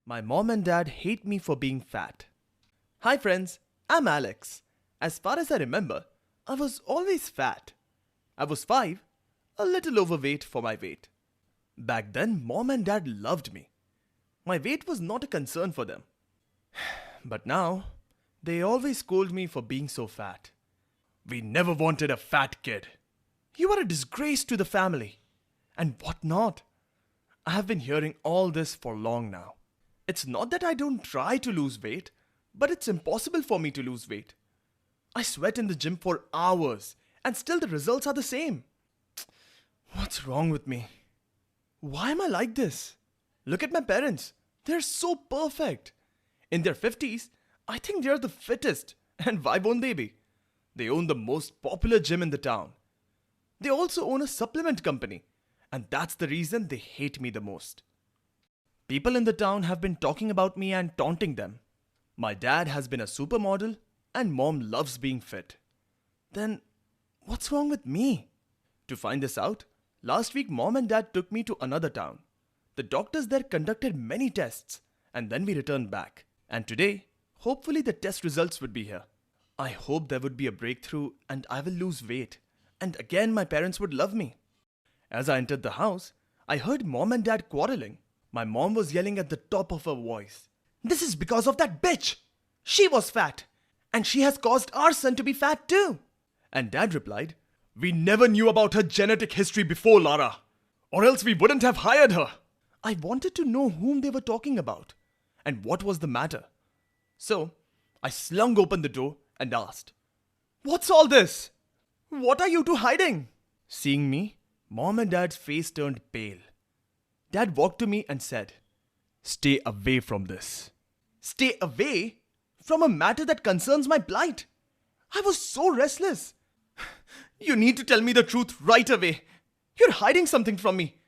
My mom and dad hate me for being fat. Hi friends, I'm Alex. As far as I remember, I was always fat. I was 5, a little overweight for my weight. Back then, mom and dad loved me. My weight was not a concern for them. But now, they always scold me for being so fat. We never wanted a fat kid. You are a disgrace to the family. And what not? I have been hearing all this for long now. It's not that I don't try to lose weight, but it's impossible for me to lose weight. I sweat in the gym for hours, and still the results are the same. What's wrong with me? Why am I like this? Look at my parents. They're so perfect. In their 50s, I think they're the fittest. And why won't they be? They own the most popular gym in the town. They also own a supplement company. And that's the reason they hate me the most. People in the town have been talking about me and taunting them. My dad has been a supermodel and mom loves being fit. Then, what's wrong with me? To find this out, last week mom and dad took me to another town. The doctors there conducted many tests and then we returned back. And today, hopefully the test results would be here. I hope there would be a breakthrough and I will lose weight. And again my parents would love me. As I entered the house, I heard mom and dad quarreling. My mom was yelling at the top of her voice. This is because of that bitch. She was fat. And she has caused our son to be fat too. And dad replied, we never knew about her genetic history before, Lara. Or else we wouldn't have hired her. I wanted to know whom they were talking about. And what was the matter. So, I slung open the door and asked, what's all this? What are you two hiding? Seeing me, mom and dad's face turned pale. Dad walked to me and said, stay away from this. Stay away? From a matter that concerns my plight? I was so restless. You need to tell me the truth right away. You're hiding something from me.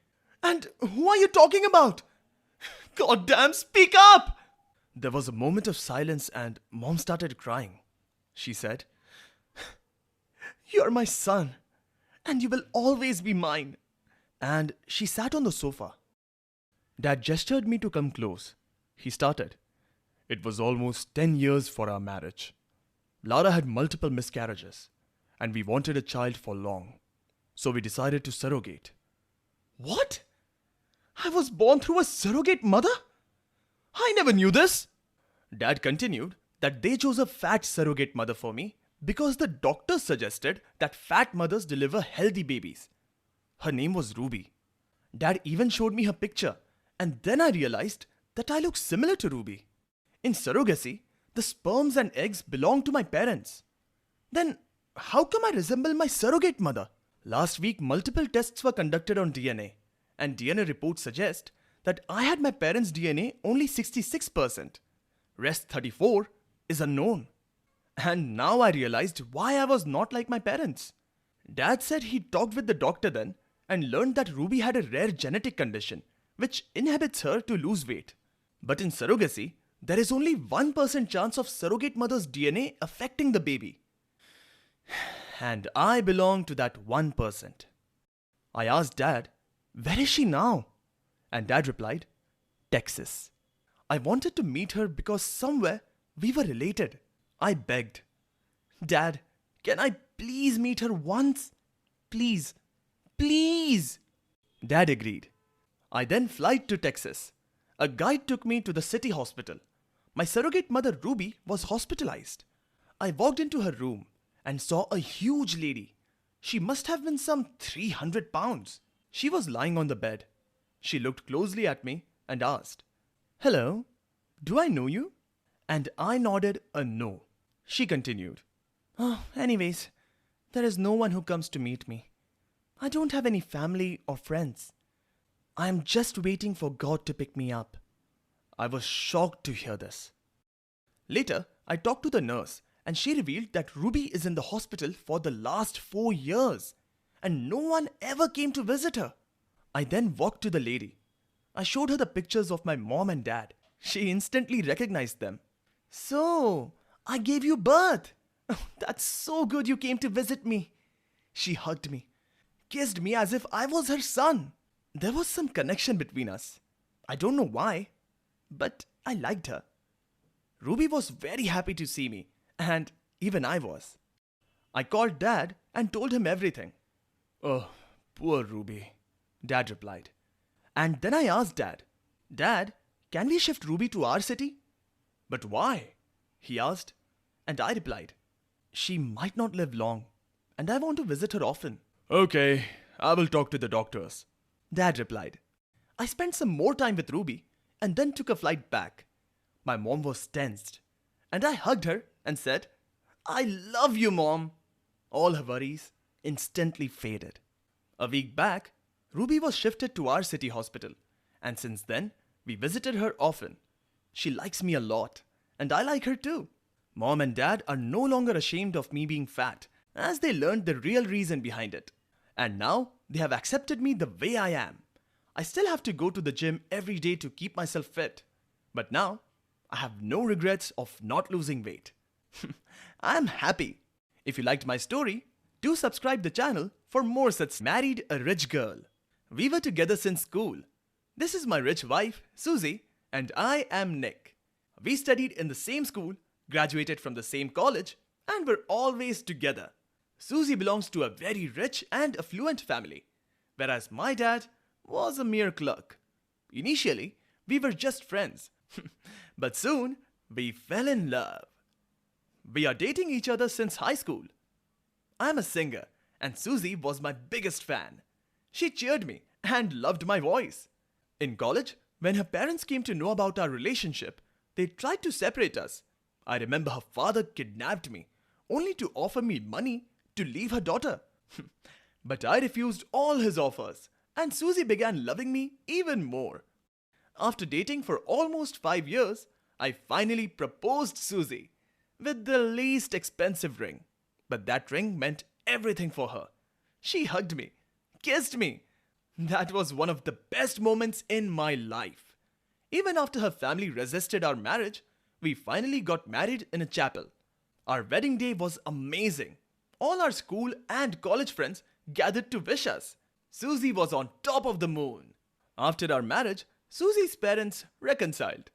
And who are you talking about? God damn, speak up! There was a moment of silence and mom started crying. She said, you're my son, and you will always be mine. And she sat on the sofa. Dad gestured me to come close. He started. It was almost 10 years for our marriage. Lara had multiple miscarriages, and we wanted a child for long. So we decided to surrogate. What? I was born through a surrogate mother? I never knew this. Dad continued that they chose a fat surrogate mother for me because the doctors suggested that fat mothers deliver healthy babies. Her name was Ruby. Dad even showed me her picture, and then I realized that I look similar to Ruby. In surrogacy, the sperms and eggs belong to my parents. Then, how come I resemble my surrogate mother? Last week, multiple tests were conducted on DNA, and DNA reports suggest that I had my parents' DNA only 66%. Rest 34 is unknown. And now I realized why I was not like my parents. Dad said he talked with the doctor then and learned that Ruby had a rare genetic condition which inhibits her to lose weight. But in surrogacy, there is only 1% chance of surrogate mother's DNA affecting the baby. And I belong to that 1%. I asked Dad, where is she now? And Dad replied, Texas. I wanted to meet her because somewhere we were related. I begged, Dad, can I please meet her once? Please, please. Dad agreed. I then flew to Texas. A guide took me to the city hospital. My surrogate mother Ruby was hospitalized. I walked into her room and saw a huge lady. She must have been some 300 pounds. She was lying on the bed. She looked closely at me and asked, hello, do I know you? And I nodded a no. She continued, oh, anyways, there is no one who comes to meet me. I don't have any family or friends. I am just waiting for God to pick me up. I was shocked to hear this. Later, I talked to the nurse and she revealed that Ruby is in the hospital for the last 4 years and no one ever came to visit her. I then walked to the lady. I showed her the pictures of my mom and dad. She instantly recognized them. So, I gave you birth. That's so good you came to visit me. She hugged me, kissed me as if I was her son. There was some connection between us. I don't know why. but I liked her. Ruby was very happy to see me, and even I was. I called Dad and told him everything. Oh, poor Ruby, Dad replied. And then I asked Dad, Dad, can we shift Ruby to our city? But why? He asked, and I replied, she might not live long, and I want to visit her often. Okay, I will talk to the doctors, Dad replied. I spent some more time with Ruby and then took a flight back. My mom was tensed, and I hugged her and said, I love you, Mom. All her worries instantly faded. A week back, Ruby was shifted to our city hospital, and since then, we visited her often. She likes me a lot, and I like her too. Mom and Dad are no longer ashamed of me being fat, as they learned the real reason behind it. And now, they have accepted me the way I am. I still have to go to the gym every day to keep myself fit. But now, I have no regrets of not losing weight. I am happy. If you liked my story, do subscribe the channel for more such. Married a rich girl. We were together since school. This is my rich wife, Susie, and I am Nick. We studied in the same school, graduated from the same college, and were always together. Susie belongs to a very rich and affluent family, whereas my dad was a mere clerk. Initially, we were just friends, but soon we fell in love. We are dating each other since high school. I am a singer, and Susie was my biggest fan. She cheered me and loved my voice. In college, when her parents came to know about our relationship, they tried to separate us. I remember her father kidnapped me, only to offer me money to leave her daughter. But I refused all his offers, and Susie began loving me even more. After dating for almost 5 years, I finally proposed Susie with the least expensive ring. But that ring meant everything for her. She hugged me, kissed me. That was one of the best moments in my life. Even after her family resisted our marriage, we finally got married in a chapel. Our wedding day was amazing. All our school and college friends gathered to wish us. Susie was on top of the moon. After our marriage, Susie's parents reconciled.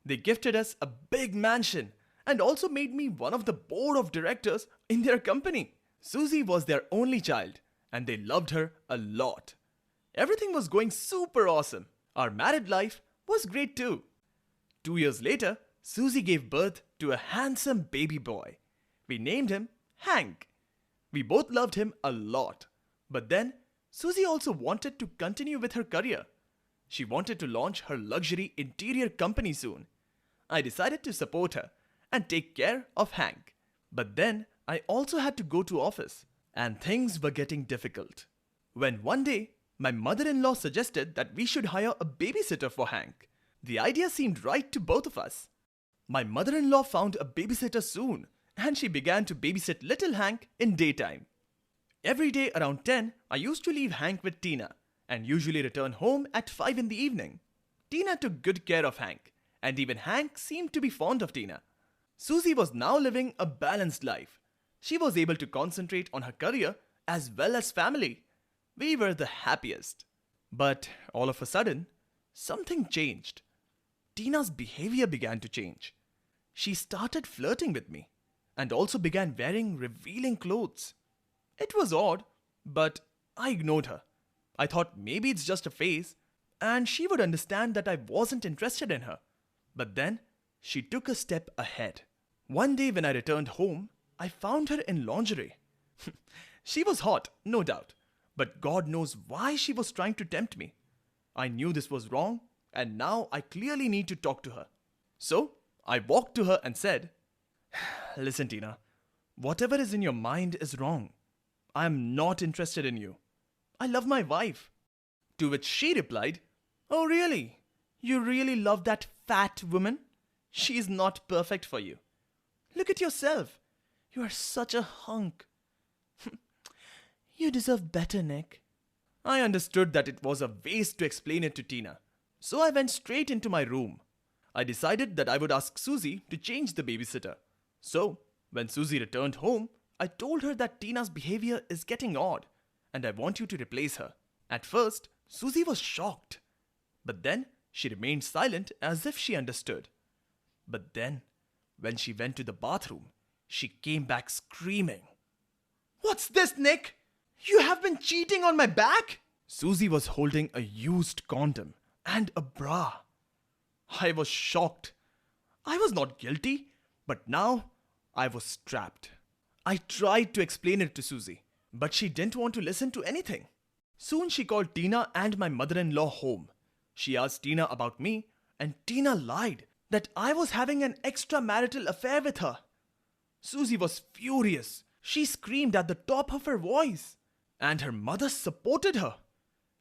They gifted us a big mansion and also made me one of the board of directors in their company. Susie was their only child, and they loved her a lot. Everything was going super awesome. Our married life was great too. 2 years later, Susie gave birth to a handsome baby boy. We named him Hank. We both loved him a lot. But then, Susie also wanted to continue with her career. She wanted to launch her luxury interior company soon. I decided to support her and take care of Hank. But then, I also had to go to office, and things were getting difficult. When one day, my mother-in-law suggested that we should hire a babysitter for Hank. The idea seemed right to both of us. My mother-in-law found a babysitter soon, and she began to babysit little Hank in daytime. Every day around 10, I used to leave Hank with Tina, and usually return home at 5 in the evening. Tina took good care of Hank, and even Hank seemed to be fond of Tina. Susie was now living a balanced life. She was able to concentrate on her career as well as family. We were the happiest. But all of a sudden, something changed. Tina's behavior began to change. She started flirting with me and also began wearing revealing clothes. It was odd, but I ignored her. I thought maybe it's just a phase and she would understand that I wasn't interested in her. But then she took a step ahead. One day when I returned home, I found her in lingerie. She was hot, no doubt, but God knows why she was trying to tempt me. I knew this was wrong, and now I clearly need to talk to her. So, I walked to her and said, "Listen, Tina, whatever is in your mind is wrong. I am not interested in you. I love my wife." To which she replied, "Oh really? You really love that fat woman? She is not perfect for you. Look at yourself. You are such a hunk. You deserve better, Nick." I understood that it was a waste to explain it to Tina, so I went straight into my room. I decided that I would ask Susie to change the babysitter. So, when Susie returned home, I told her that Tina's behavior is getting odd, and I want you to replace her. At first, Susie was shocked, but then She remained silent as if she understood. But then, when she went to the bathroom, she came back screaming. "What's this, Nick? You have been cheating on my back?" Susie was holding a used condom and a bra. I was shocked. I was not guilty, but now I was trapped. I tried to explain it to Susie, but she didn't want to listen to anything. Soon she called Tina and my mother-in-law home. She asked Tina about me, and Tina lied that I was having an extramarital affair with her. Susie was furious. She screamed at the top of her voice, and her mother supported her.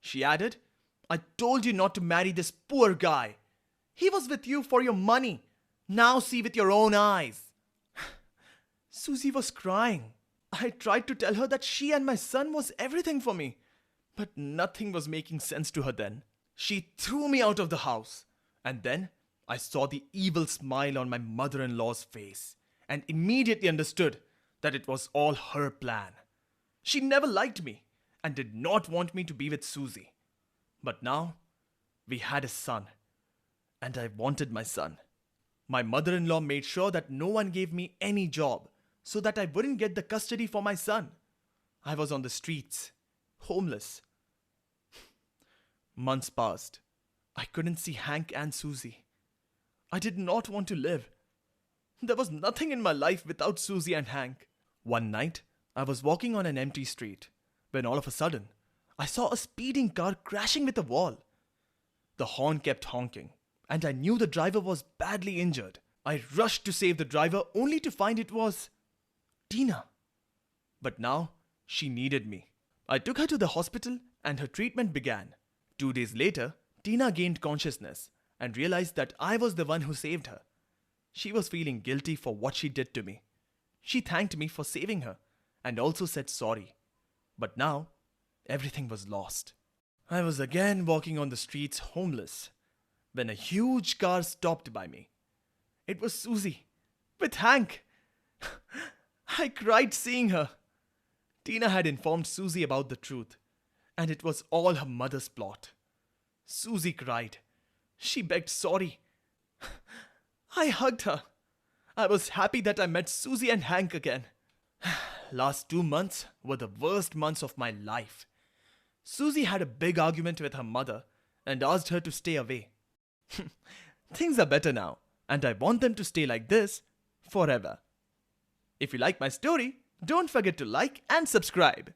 She added, "I told you not to marry this poor guy. He was with you for your money. Now see with your own eyes." Susie was crying. I tried to tell her that she and my son was everything for me, but nothing was making sense to her then. She threw me out of the house, and then I saw the evil smile on my mother-in-law's face and immediately understood that it was all her plan. She never liked me and did not want me to be with Susie. But now, we had a son, and I wanted my son. My mother-in-law made sure that no one gave me any job so that I wouldn't get the custody for my son. I was on the streets, homeless. Months passed. I couldn't see Hank and Susie. I did not want to live. There was nothing in my life without Susie and Hank. One night, I was walking on an empty street when all of a sudden, I saw a speeding car crashing with a wall. The horn kept honking, and I knew the driver was badly injured. I rushed to save the driver only to find it was Tina. But now, she needed me. I took her to the hospital and her treatment began. 2 days later, Tina gained consciousness and realized that I was the one who saved her. She was feeling guilty for what she did to me. She thanked me for saving her and also said sorry. But now, everything was lost. I was again walking on the streets homeless when a huge car stopped by me. It was Susie with Hank. I cried seeing her. Tina had informed Susie about the truth, and it was all her mother's plot. Susie cried. She begged sorry. I hugged her. I was happy that I met Susie and Hank again. Last 2 months were the worst months of my life. Susie had a big argument with her mother and asked her to stay away. Things are better now, and I want them to stay like this forever. If you like my story, don't forget to like and subscribe.